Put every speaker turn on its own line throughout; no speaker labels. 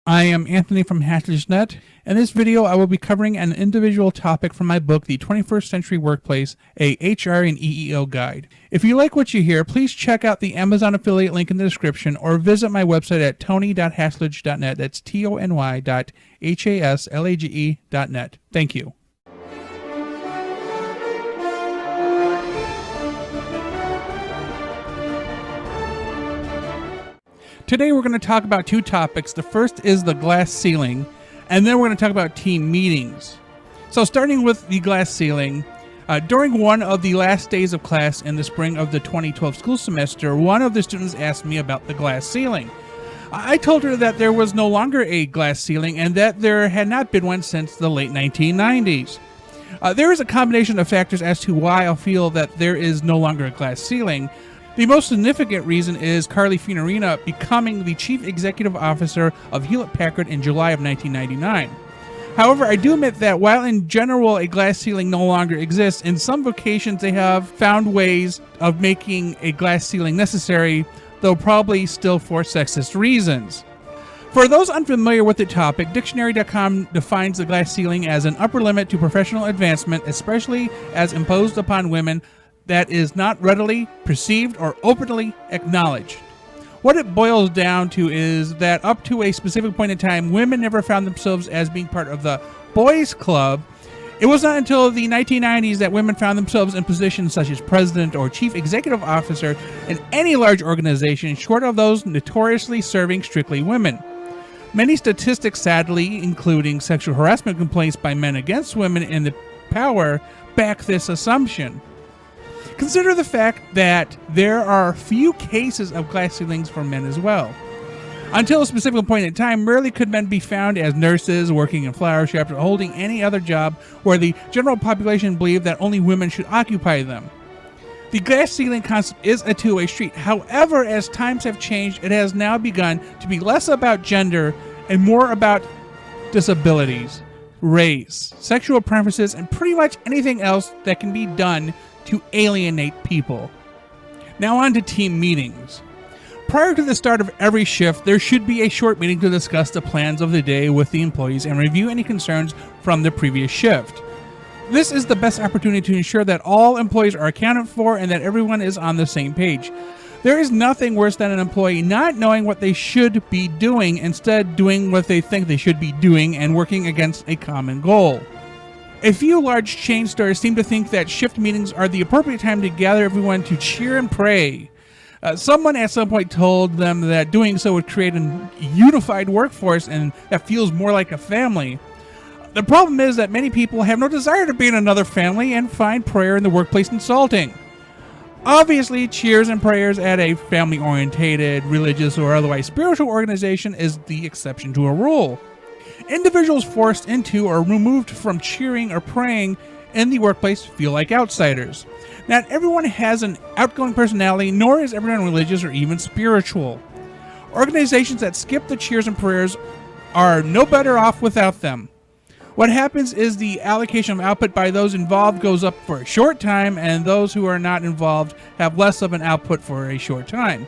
I am Anthony from Haslage. In this video, I will be covering an individual topic from my book, The 21st Century Workplace, a HR and EEO Guide. If you like what you hear, please check out the Amazon affiliate link in the description or visit my website at tony.haslage.net. That's tony.haslage.net. Thank you. Today we're going to talk about two topics. The first is the glass ceiling, and then we're going to talk about team meetings. So starting with the glass ceiling, during one of the last days of class in the spring of the 2012 school semester, one of the students asked me about the glass ceiling. I told her that there was no longer a glass ceiling and that there had not been one since the late 1990s. There is a combination of factors as to why I feel that there is no longer a glass ceiling. The most significant reason is Carly Fiorina becoming the Chief Executive Officer of Hewlett-Packard in July of 1999. However, I do admit that while in general a glass ceiling no longer exists, in some vocations they have found ways of making a glass ceiling necessary, though probably still for sexist reasons. For those unfamiliar with the topic, Dictionary.com defines the glass ceiling as an upper limit to professional advancement, especially as imposed upon women, that is not readily perceived or openly acknowledged. What it boils down to is that up to a specific point in time, women never found themselves as being part of the boys' club. It was not until the 1990s that women found themselves in positions such as president or chief executive officer in any large organization, short of those notoriously serving strictly women. Many statistics, sadly, including sexual harassment complaints by men against women in the power, back this assumption. Consider the fact that there are few cases of glass ceilings for men as well. Until a specific point in time, rarely could men be found as nurses, working in flower shops, or holding any other job where the general population believed that only women should occupy them. The glass ceiling concept is a two-way street. However, as times have changed, it has now begun to be less about gender and more about disabilities, race, sexual preferences, and pretty much anything else that can be done to alienate people. Now on to team meetings. Prior to the start of every shift, there should be a short meeting to discuss the plans of the day with the employees and review any concerns from the previous shift. This is the best opportunity to ensure that all employees are accounted for and that everyone is on the same page. There is nothing worse than an employee not knowing what they should be doing, instead doing what they think they should be doing and working against a common goal. A few large chain stores seem to think that shift meetings are the appropriate time to gather everyone to cheer and pray. Someone at some point told them that doing so would create a unified workforce and that feels more like a family. The problem is that many people have no desire to be in another family and find prayer in the workplace insulting. Obviously, cheers and prayers at a family-oriented, religious, or otherwise spiritual organization is the exception to a rule. Individuals forced into or removed from cheering or praying in the workplace feel like outsiders. Not everyone has an outgoing personality, nor is everyone religious or even spiritual. Organizations that skip the cheers and prayers are no better off without them. What happens is the allocation of output by those involved goes up for a short time, and those who are not involved have less of an output for a short time.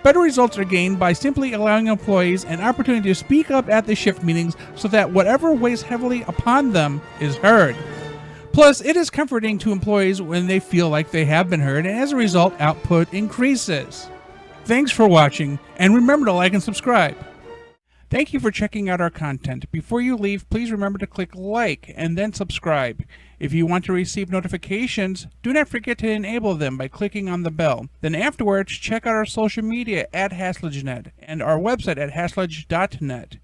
Better results are gained by simply allowing employees an opportunity to speak up at the shift meetings so that whatever weighs heavily upon them is heard. Plus, it is comforting to employees when they feel like they have been heard, and as a result, output increases. Thanks for watching, and remember to like and subscribe. Thank you for checking out our content. Before you leave, please remember to click like and then subscribe. If you want to receive notifications, do not forget to enable them by clicking on the bell. Then afterwards, check out our social media at HaslageNet and our website at haslage.net.